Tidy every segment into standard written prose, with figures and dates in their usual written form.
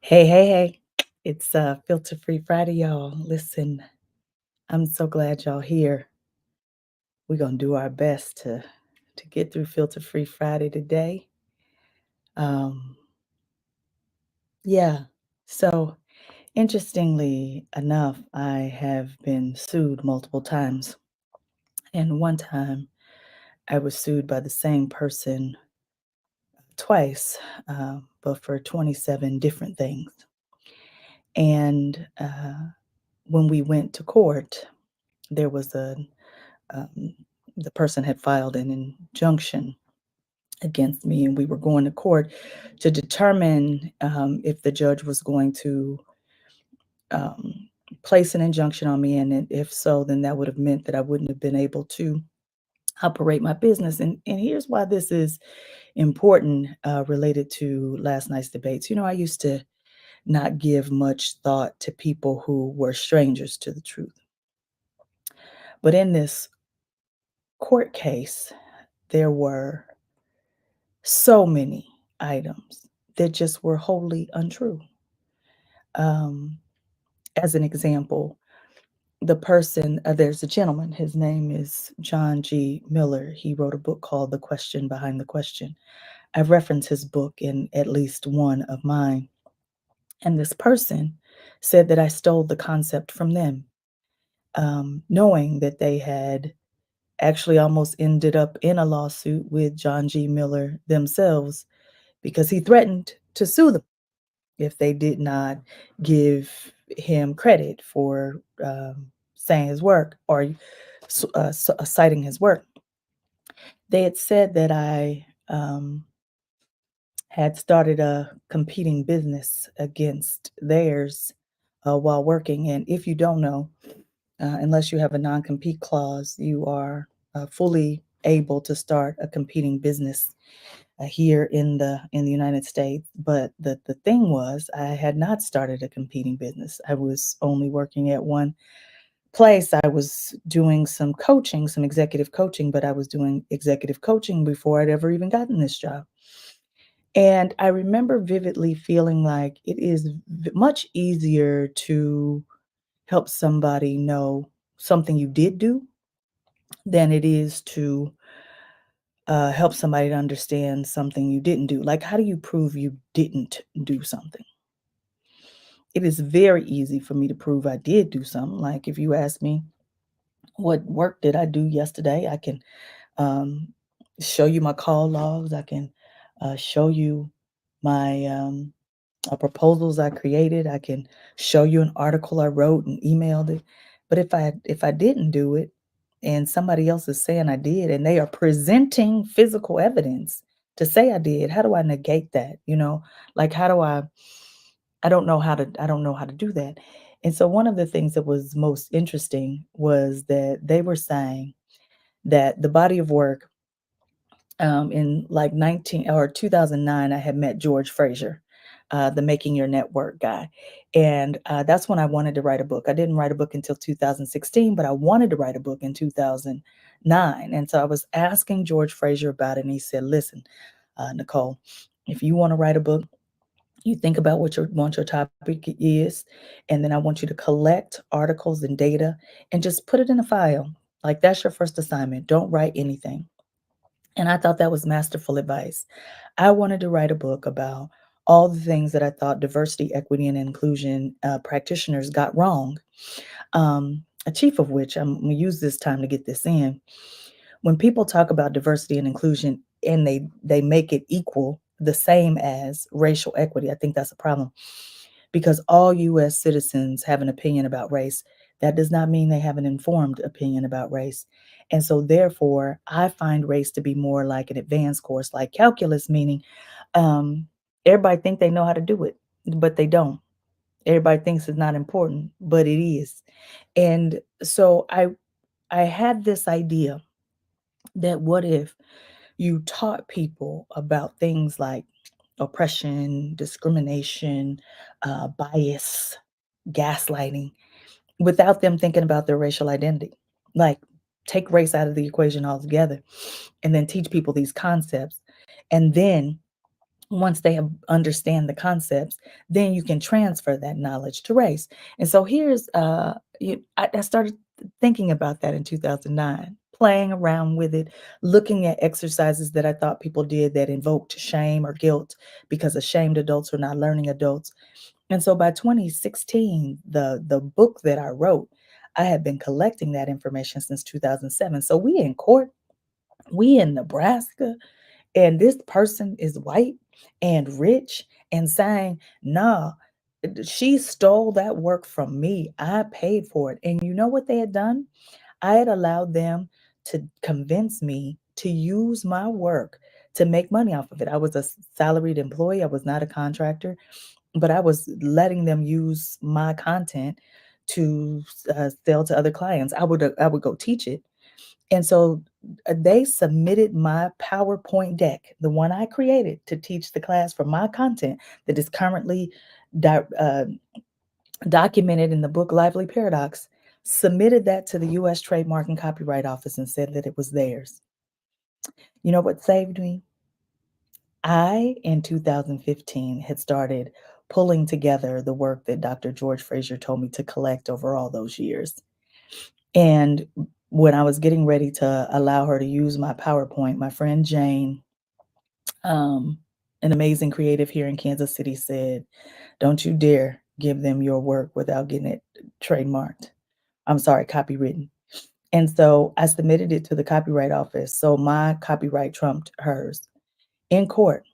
Hey, hey, hey. It's Filter Free Friday, y'all. Listen, I'm so glad y'all here. We're gonna do our best to get through Filter Free Friday today. Um, yeah. So interestingly enough, I have been sued multiple times. And one time I was sued by the same person twice, but for 27 different things. And when we went to court, there was um, the person had filed an injunction against me, and we were going to court to determine if the judge was going to um, place an injunction on me, and if so, then that would have meant that I wouldn't have been able to operate my business. And here's why this is important related to last night's debates. I used to not give much thought to people who were strangers to the truth, but in this court case, there were so many items that just were wholly untrue. Um, as an example, there's a gentleman, his name is John G. Miller. He wrote a book called The Question Behind the Question. I've referenced his book in at least one of mine. And this person said that I stole the concept from them, knowing that they had actually almost ended up in a lawsuit with John G. Miller themselves because he threatened to sue them if they did not give him credit for saying his work or citing his work. They had said that I had started a competing business against theirs while working. And if you don't know, unless you have a non compete clause, you are fully able to start a competing business here in the United States. But the thing was, I had not started a competing business. I was only working at one place. I was doing some coaching, some executive coaching, but I was doing executive coaching before I'd ever even gotten this job. And I remember vividly feeling like it is much easier to help somebody know something you did do than it is to help somebody to understand something you didn't do. Like, how do you prove you didn't do something? It is very easy for me to prove I did do something. Like, if you ask me, what work did I do yesterday? I can um, show you my call logs. I can show you my proposals I created. I can show you an article I wrote and emailed it. But if I didn't do it, and somebody else is saying I did, and they are presenting physical evidence to say I did, how do I negate that? Like, how do I don't know how to do that. And so one of the things that was most interesting was that they were saying that the body of work in like 19 or 2009, I had met George Fraser, the Making Your Network guy. And that's when I wanted to write a book. I didn't write a book until 2016, but I wanted to write a book in 2009. And so I was asking George Fraser about it. And he said, listen, Nicole, if you want to write a book, you think about what your topic is, and then I want you to collect articles and data and just put it in a file. Like, that's your first assignment. Don't write anything. And I thought that was masterful advice. I wanted to write a book about all the things that I thought diversity, equity, and inclusion practitioners got wrong. A chief of which I'm going to use this time to get this in. When people talk about diversity and inclusion and they make it equal, the same as racial equity, I think that's a problem because all US citizens have an opinion about race. That does not mean they have an informed opinion about race. And so therefore, I find race to be more like an advanced course, like calculus, meaning um, everybody think they know how to do it, but they don't. Everybody thinks it's not important, but it is. And so I had this idea that what if you taught people about things like oppression, discrimination, bias, gaslighting, without them thinking about their racial identity. Like, take race out of the equation altogether and then teach people these concepts. And then Once they understand the concepts, then you can transfer that knowledge to race. And so here's I started thinking about that in 2009, playing around with it, looking at exercises that I thought people did that invoked shame or guilt because ashamed adults are not learning adults. And so by 2016, the book that I wrote, I had been collecting that information since 2007. So we in court, we in Nebraska, and this person is white and rich and saying, "Nah, she stole that work from me. I paid for it." And you know what they had done? I had allowed them to convince me to use my work to make money off of it. I was a salaried employee, I was not a contractor, but I was letting them use my content to sell to other clients. I would go teach it, and so they submitted my PowerPoint deck, the one I created to teach the class for my content that is currently di- uh, documented in the book Lively Paradox, submitted that to the US Trademark and Copyright Office and said that it was theirs. You know what saved me? I, in 2015, had started pulling together the work that Dr. George Fraser told me to collect over all those years. And when I was getting ready to allow her to use my PowerPoint, my friend Jane, um, an amazing creative here in Kansas City, said, "Don't you dare give them your work without getting it trademarked. I'm sorry, copywritten." And so I submitted it to the Copyright Office. So my copyright trumped hers in court.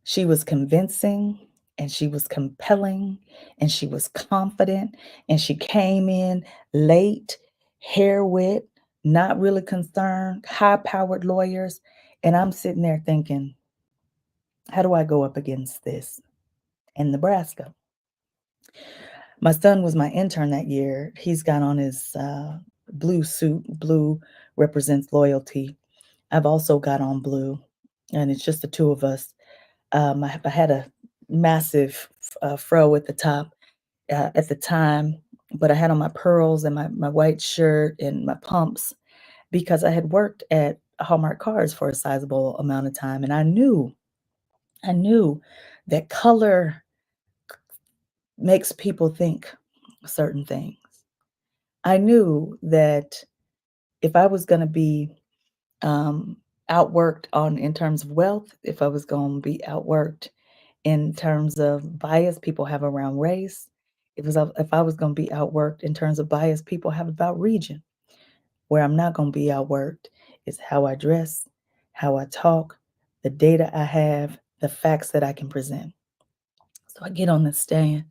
She was convincing and she was compelling and she was confident and she came in late, hair wet, not really concerned, high powered lawyers. And I'm sitting there thinking, how do I go up against this in Nebraska? My son was my intern that year. He's got on his blue suit. Blue represents loyalty. I've also got on blue, and it's just the two of us. I had a massive fro at the top at the time, but I had on my pearls and my white shirt and my pumps because I had worked at Hallmark Cards for a sizable amount of time, and I knew that color makes people think certain things. I knew that if I was going to be um, outworked on in terms of wealth, if I was going to be outworked in terms of bias people have around race, if I was going to be outworked in terms of bias people have about region, where I'm not going to be outworked is how I dress, how I talk, the data I have, the facts that I can present. So I get on the stand.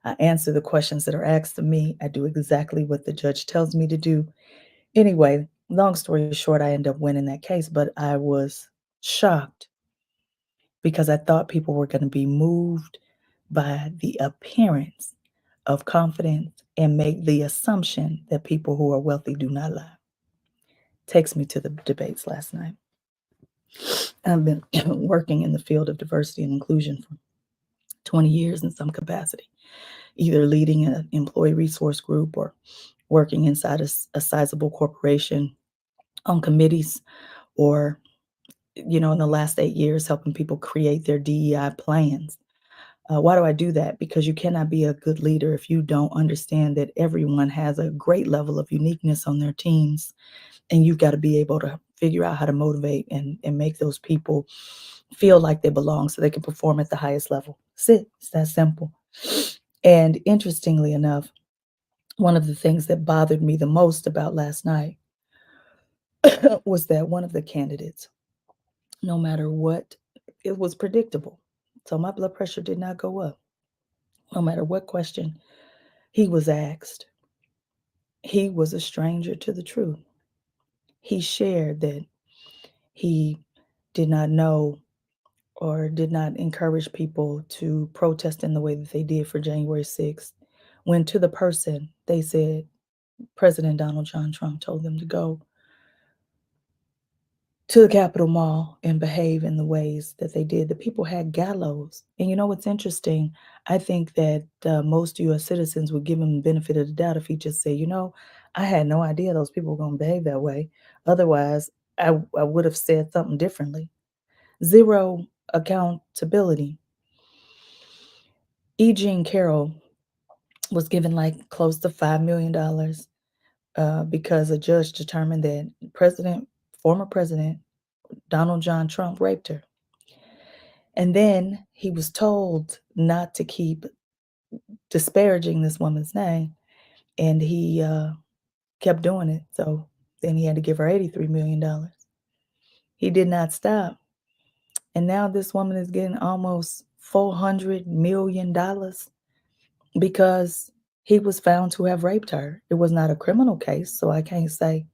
I answer the questions that are asked of me. I do exactly what the judge tells me to do. Anyway, long story short, I end up winning that case, but I was shocked because I thought people were going to be moved by the appearance of confidence and make the assumption that people who are wealthy do not lie. Takes me to the debates last night. I've been working in the field of diversity and inclusion for 20 years in some capacity, either leading an employee resource group or working inside a sizable corporation on committees or in the last 8 years, helping people create their DEI plans. Why do I do that? Because you cannot be a good leader if you don't understand that everyone has a great level of uniqueness on their teams. And you've got to be able to figure out how to motivate and make those people feel like they belong so they can perform at the highest level. That's it. It's that simple. And interestingly enough, one of the things that bothered me the most about last night was that one of the candidates, no matter what, it was predictable. So my blood pressure did not go up. No matter what question he was asked, he was a stranger to the truth. He shared that he did not know or did not encourage people to protest in the way that they did for January 6th, when to the person they said President Donald John Trump told them to go to the Capitol Mall and behave in the ways that they did. The people had gallows. And you know what's interesting? I think that most US citizens would give him the benefit of the doubt if he just said, I had no idea those people were going to behave that way. Otherwise, I would have said something differently. Zero accountability. E. Jean Carroll was given like close to $5 million because a judge determined that former President Donald John Trump raped her. And then he was told not to keep disparaging this woman's name, and he kept doing it. So then he had to give her $83 million. He did not stop. And now this woman is getting almost $400 million because he was found to have raped her. It was not a criminal case, so I can't say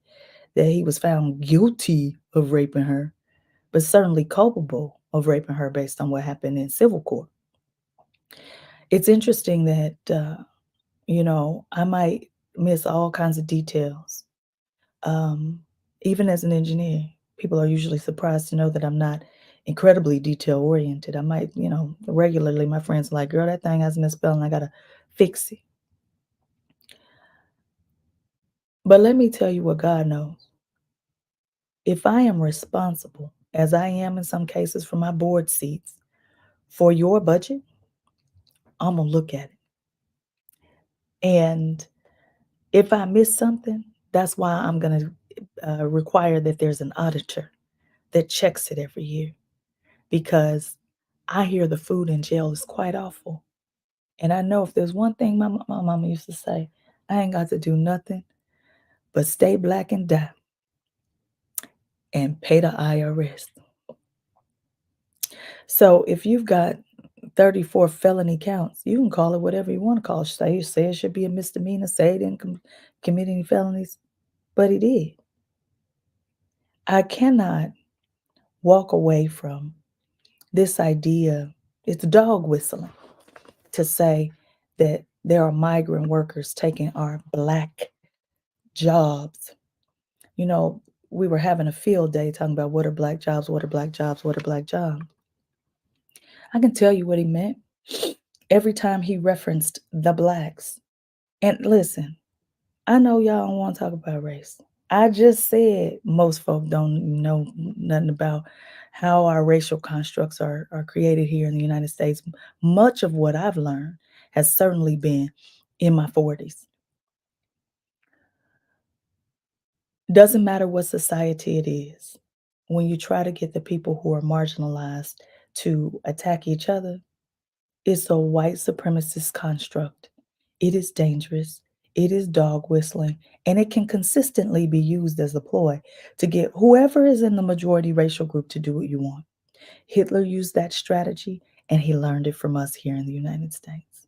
that he was found guilty of raping her, but certainly culpable of raping her based on what happened in civil court. It's interesting that, I might miss all kinds of details. Um, Even as an engineer, people are usually surprised to know that I'm not incredibly detail oriented. I might, regularly my friends are like, girl, that thing has a misspelling. I got to fix it. But let me tell you what God knows. If I am responsible, as I am in some cases for my board seats, for your budget, I'm going to look at it. And if I miss something, that's why I'm going to require that there's an auditor that checks it every year, because I hear the food in jail is quite awful. And I know if there's one thing my mama used to say, I ain't got to do nothing but stay black and die and pay the IRS. So if you've got 34 felony counts, you can call it whatever you want to call it. Say it should be a misdemeanor, say it didn't commit any felonies, but he did. I cannot walk away from this idea. It's dog whistling to say that there are migrant workers taking our black jobs. You know, we were having a field day talking about what are black jobs, what are black jobs, what are black jobs. I can tell you what he meant every time he referenced the blacks. And listen, I know y'all don't want to talk about race. I just said most folk don't know nothing about how our racial constructs are created here in the United States. Much of what I've learned has certainly been in my 40s. Doesn't matter what society it is. When you try to get the people who are marginalized to attack each other, it's a white supremacist construct. It is dangerous. It is dog whistling, and it can consistently be used as a ploy to get whoever is in the majority racial group to do what you want. Hitler used that strategy, and he learned it from us here in the United States.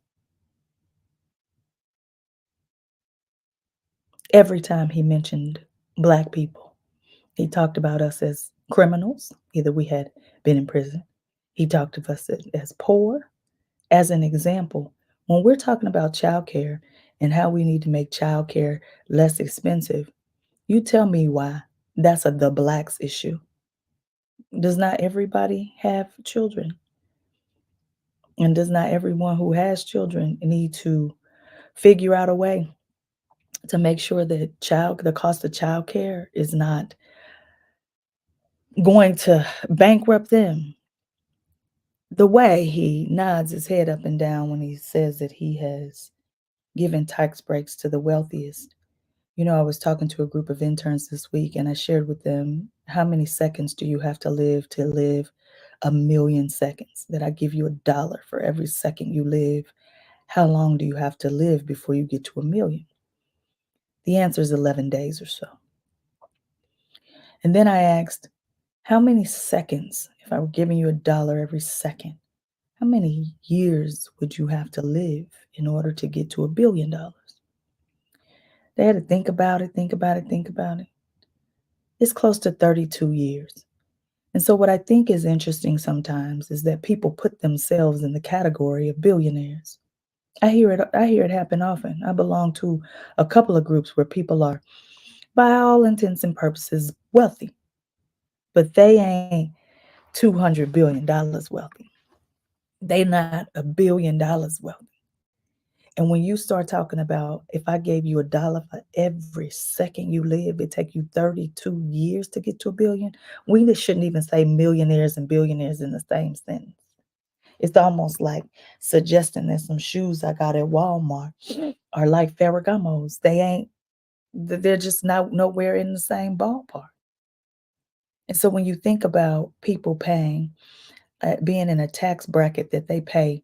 Every time he mentioned Black people, he talked about us as criminals. Either we had been in prison. He talked of us as poor. As an example, when we're talking about childcare and how we need to make childcare less expensive, you tell me why that's the blacks issue. Does not everybody have children? And does not everyone who has children need to figure out a way to make sure that the cost of childcare is not going to bankrupt them? The way he nods his head up and down when he says that he has given tax breaks to the wealthiest. I was talking to a group of interns this week and I shared with them, how many seconds do you have to live 1,000,000 seconds? That I give you $1 for every second you live. How long do you have to live before you get to 1,000,000? The answer is 11 days or so. And then I asked, how many seconds, if I were giving you $1 every second, how many years would you have to live in order to get to $1 billion? They had to think about it, think about it, think about it. It's close to 32 years. And so, what I think is interesting sometimes is that people put themselves in the category of billionaires. I hear it happen often. I belong to a couple of groups where people are, by all intents and purposes, wealthy, but they ain't $200 billion wealthy. They not $1 billion wealthy. And when you start talking about if I gave you $1 for every second you live, it take you 32 years to get to a billion. We just shouldn't even say millionaires and billionaires in the same sentence. It's almost like suggesting that some shoes I got at Walmart are like Ferragamos. They're just not nowhere in the same ballpark. And so when you think about people paying, being in a tax bracket that they pay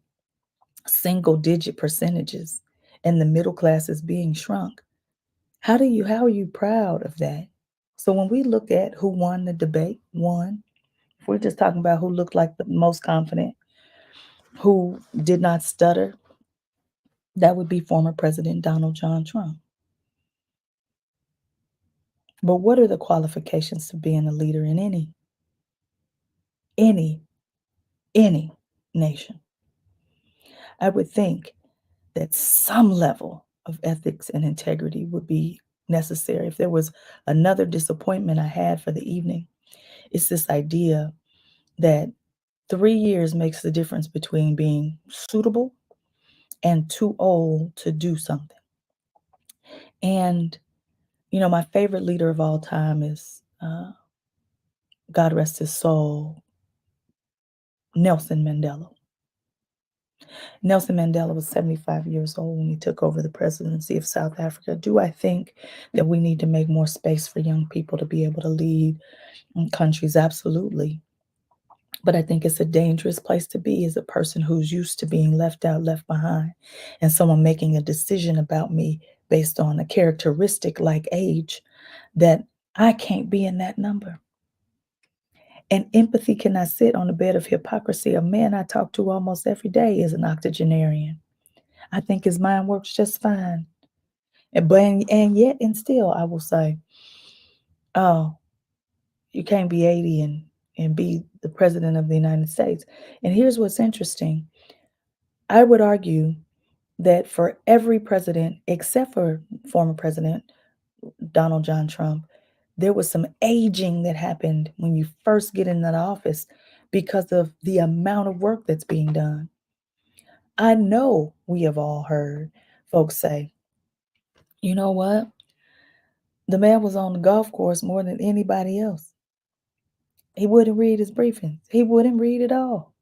single digit percentages and the middle class is being shrunk, how are you proud of that? So when we look at who won the debate, if we're just talking about who looked like the most confident, who did not stutter, that would be former President Donald John Trump. But what are the qualifications to being a leader in any, any nation? I would think that some level of ethics and integrity would be necessary. If there was another disappointment I had for the evening, it's this idea that 3 years makes the difference between being suitable and too old to do something. And, my favorite leader of all time is, God rest his soul, Nelson Mandela. Nelson Mandela was 75 years old when he took over the presidency of South Africa. Do I think that we need to make more space for young people to be able to lead in countries? Absolutely. But I think it's a dangerous place to be as a person who's used to being left out, left behind, and someone making a decision about me based on a characteristic like age that I can't be in that number. And empathy cannot sit on a bed of hypocrisy. A man I talk to almost every day is an octogenarian. I think his mind works just fine. And yet and still I will say, oh, you can't be 80 and be the president of the United States. And here's what's interesting. I would argue that for every president, except for former President Donald John Trump, there was some aging that happened when you first get in that office because of the amount of work that's being done. I know we have all heard folks say, you know what? The man was on the golf course more than anybody else. He wouldn't read his briefings. He wouldn't read at all.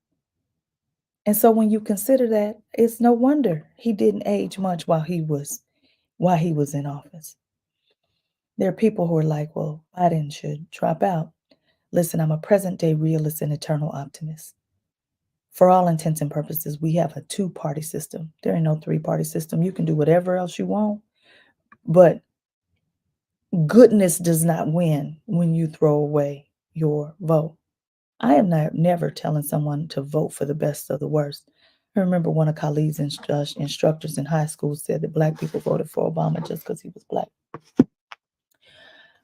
And so when you consider that, it's no wonder he didn't age much while he was in office. There are people who are like, well, Biden should drop out. Listen, I'm a present day realist and eternal optimist. For all intents and purposes, we have a two-party system. There ain't no three-party system. You can do whatever else you want, but goodness does not win when you throw away your vote. I am never telling someone to vote for the best of the worst. I remember one of Khalid's instructors in high school said that Black people voted for Obama just because he was Black.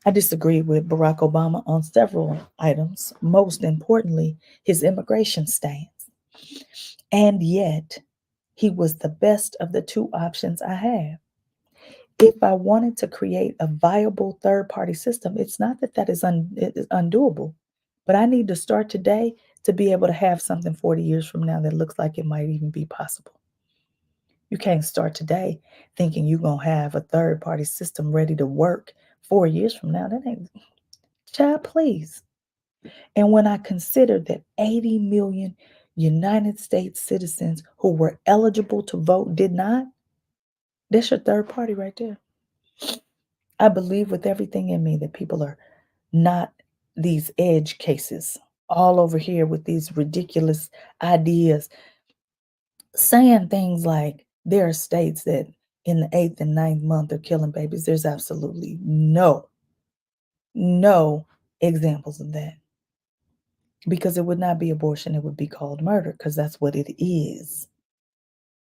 I disagree with Barack Obama on several items, most importantly, his immigration stance. And yet, he was the best of the two options I have. If I wanted to create a viable third party system, it's not that it is undoable, but I need to start today to be able to have something 40 years from now that looks like it might even be possible. You can't start today thinking you're going to have a third party system ready to work 4 years from now. That ain't, child, please. And when I consider that 80 million United States citizens who were eligible to vote did not, that's your third party right there. I believe with everything in me that people are not these edge cases all over here with these ridiculous ideas, saying things like there are states that in the eighth and ninth month are killing babies. There's absolutely no examples of that because it would not be abortion. It would be called murder because that's what it is.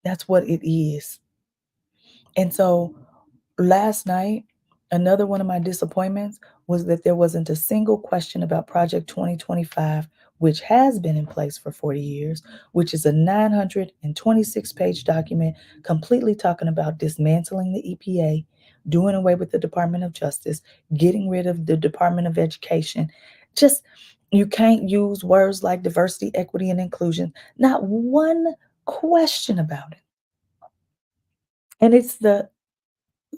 That's what it is. And so last night, another one of my disappointments was that there wasn't a single question about Project 2025, which has been in place for 40 years, which is a 926-page document completely talking about dismantling the EPA, doing away with the Department of Justice, getting rid of the Department of Education. Just, you can't use words like diversity, equity, and inclusion. Not one question about it. And it's the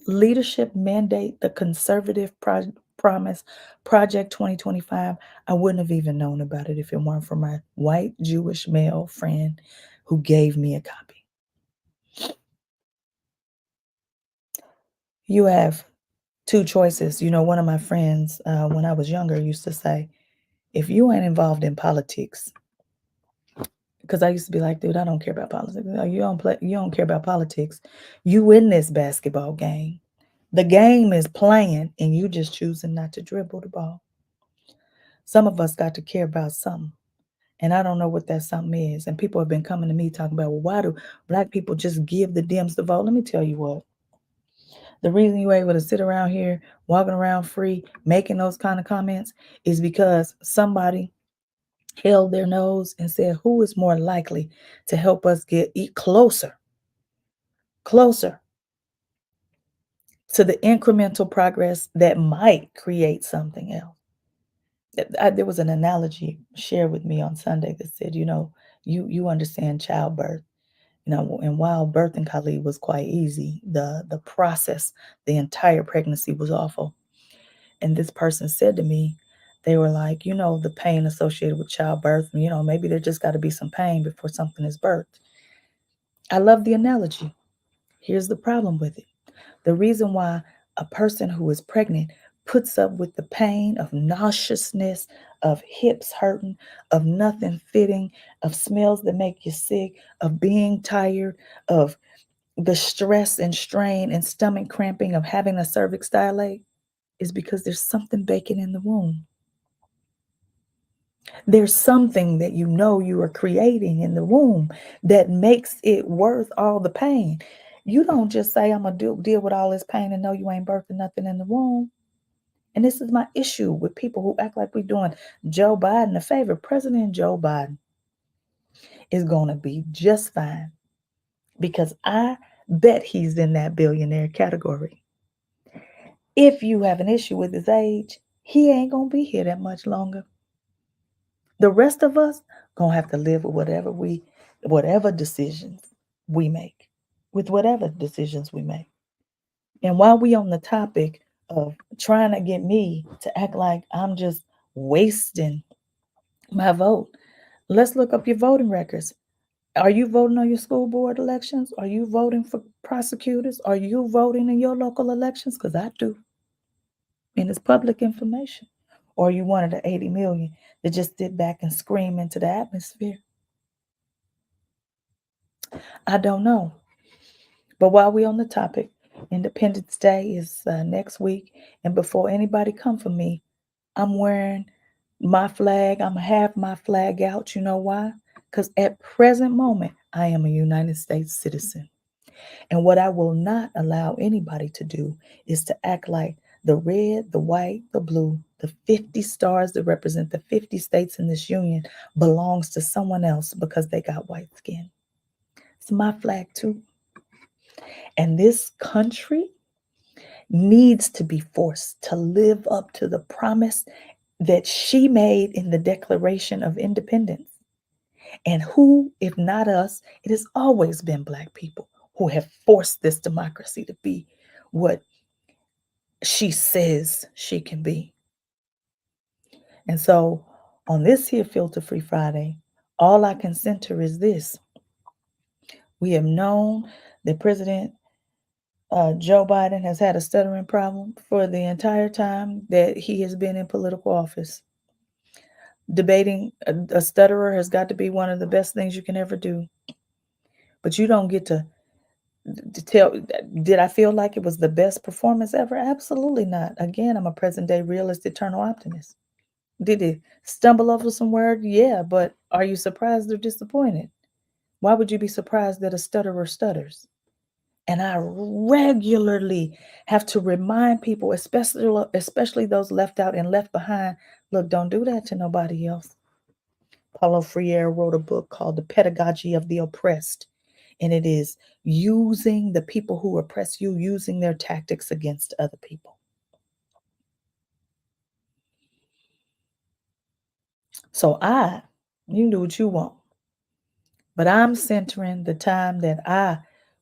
leadership mandate, the conservative promise, Project 2025. I wouldn't have even known about it if it weren't for my white Jewish male friend who gave me a copy. You have two choices. You know, one of my friends, when I was younger, used to say, if you ain't involved in politics, because I used to be like, dude, I don't care about politics. You don't care about politics. You win this basketball game. The game is playing, and you just choosing not to dribble the ball. Some of us got to care about something. And I don't know what that something is. And people have been coming to me talking about, well, why do black people just give the Dems the vote? Let me tell you what. The reason you're able to sit around here, walking around free, making those kind of comments is because somebody held their nose and said, who is more likely to help us get closer to the incremental progress that might create something else? There was an analogy shared with me on Sunday that said, you understand childbirth. And while birthing Khalid was quite easy, the process, the entire pregnancy was awful. And this person said to me, they were like, the pain associated with childbirth, maybe there just got to be some pain before something is birthed. I love the analogy. Here's the problem with it. The reason why a person who is pregnant puts up with the pain of nauseousness, of hips hurting, of nothing fitting, of smells that make you sick, of being tired, of the stress and strain and stomach cramping of having a cervix dilate is because there's something baking in the womb. There's something that you are creating in the womb that makes it worth all the pain. You don't just say, I'm going to deal with all this pain and know you ain't birthing nothing in the womb. And this is my issue with people who act like we're doing Joe Biden a favor. President Joe Biden is going to be just fine because I bet he's in that billionaire category. If you have an issue with his age, he ain't going to be here that much longer. The rest of us going to have to live with whatever decisions we make, with whatever decisions we make. And while we on the topic of trying to get me to act like I'm just wasting my vote, let's look up your voting records. Are you voting on your school board elections? Are you voting for prosecutors? Are you voting in your local elections? Because I do. And it's public information. Or are you one of the 80 million that just sit back and scream into the atmosphere? I don't know. But while we're on the topic, Independence Day is next week. And before anybody come for me, I'm wearing my flag. I'm going to have my flag out. You know why? Because at present moment, I am a United States citizen. And what I will not allow anybody to do is to act like the red, the white, the blue, the 50 stars that represent the 50 states in this union belongs to someone else because they got white skin. It's my flag too. And this country needs to be forced to live up to the promise that she made in the Declaration of Independence. And who, if not us, it has always been Black people who have forced this democracy to be what she says she can be. And so on this here Filter Free Friday, all I can center is this. We have known that President Joe Biden has had a stuttering problem for the entire time that he has been in political office. Debating a stutterer has got to be one of the best things you can ever do. But you don't get to tell, did I feel like it was the best performance ever? Absolutely not. Again, I'm a present day realist, eternal optimist. Did it stumble over some word? Yeah, but are you surprised or disappointed? Why would you be surprised that a stutterer stutters? And I regularly have to remind people, especially those left out and left behind, look, don't do that to nobody else. Paulo Freire wrote a book called The Pedagogy of the Oppressed, and it is using the people who oppress you, using their tactics against other people. So you can do what you want, but I'm centering the time that I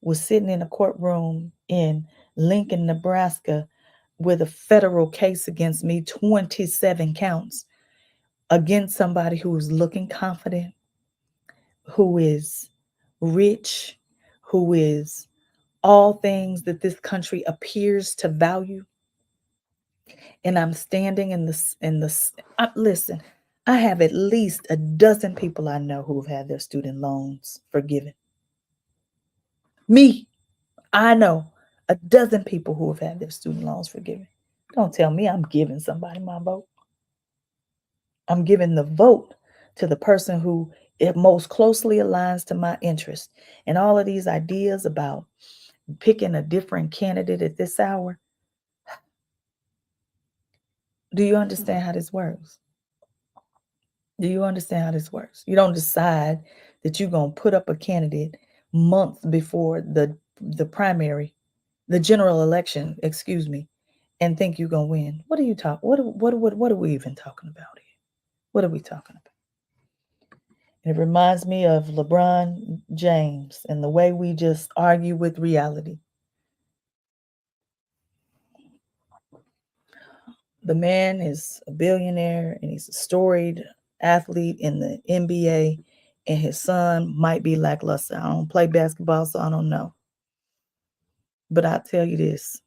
was sitting in a courtroom in Lincoln, Nebraska, with a federal case against me, 27 counts, against somebody who is looking confident, who is rich, who is all things that this country appears to value. And I'm standing listen, I have at least a dozen people I know who have had their student loans forgiven. Me, I know a dozen people who have had their student loans forgiven. Don't tell me I'm giving somebody my vote. I'm giving the vote to the person who it most closely aligns to my interest. And all of these ideas about picking a different candidate at this hour, do you understand how this works? Do you understand how this works? You don't decide that you're going to put up a candidate months before the primary, the general election, excuse me, and think you're going to win. What are you talking? What are we even talking about here? What are we talking about? It reminds me of LeBron James and the way we just argue with reality. The man is a billionaire and he's a storied athlete in the NBA, and his son might be lackluster. I don't play basketball, so I don't know. But I'll tell you this,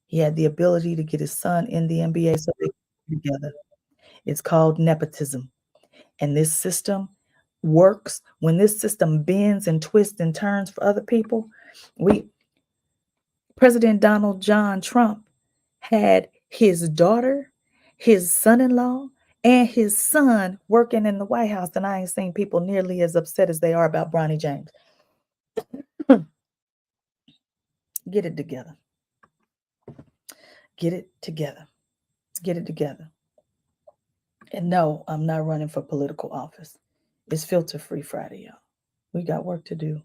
he had the ability to get his son in the NBA so they could be together. It's called nepotism. And this system works. When this system bends and twists and turns for other people, President Donald John Trump had his daughter, his son-in-law, and his son working in the White House, and I ain't seen people nearly as upset as they are about Bronny James. Get it together. Get it together. Get it together. And no, I'm not running for political office. It's filter free Friday, y'all. We got work to do.